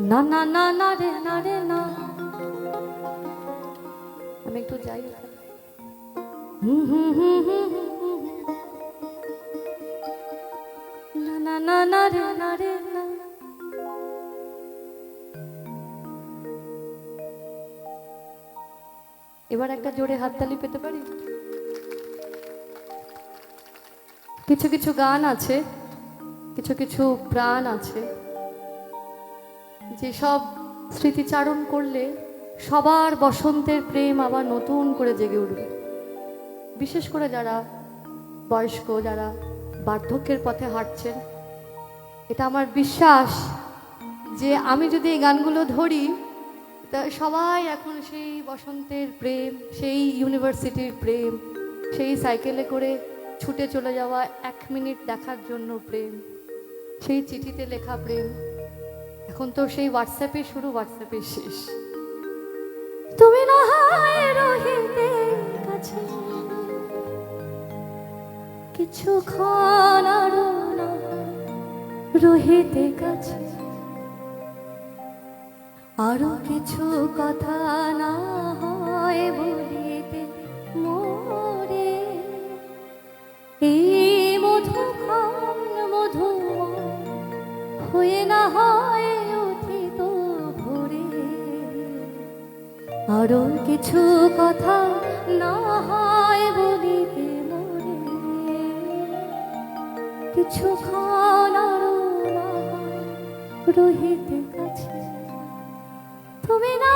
না না না না রে না রে না, আমি একটু যাই ওখানে। না না না না রে না রে না। এবার একটা জোরে হাততালি পেতে পারি? কিছু কিছু গান আছে, কিছু কিছু প্রাণ আছে, যেসব স্মৃতিচারণ করলে সবার বসন্তের প্রেম আবার নতুন করে জেগে উঠবে। বিশেষ করে যারা বয়স্ক, যারা বার্ধক্যের পথে হাঁটছেন, এটা আমার বিশ্বাস যে আমি যদি এই গানগুলো ধরি, তা সবাই এখন সেই বসন্তের প্রেম, সেই ইউনিভার্সিটির প্রেম, সেই সাইকেলে করে ছুটে চলে যাওয়া 1 মিনিট দেখার জন্য প্রেম, সেই চিঠিতে লেখা প্রেম, এখন তো সেই হোয়াটসঅ্যাপে শুরু, হোয়াটসঅ্যাপে শেষ। তুমি না হয় রহিতে কাছে কিছুক্ষণ আরো না রহিতে কাছে, আরো কিছু কথা না হয় বলিতে মোরে, এই মধুক্ষণ মধুময় হয়ে না হয় অতীত ভরে, আরো কিছু কথা না হয় বলিতে মোরে, কিছুক্ষণ আরো না হয় রহিতে কাছে, তুমি না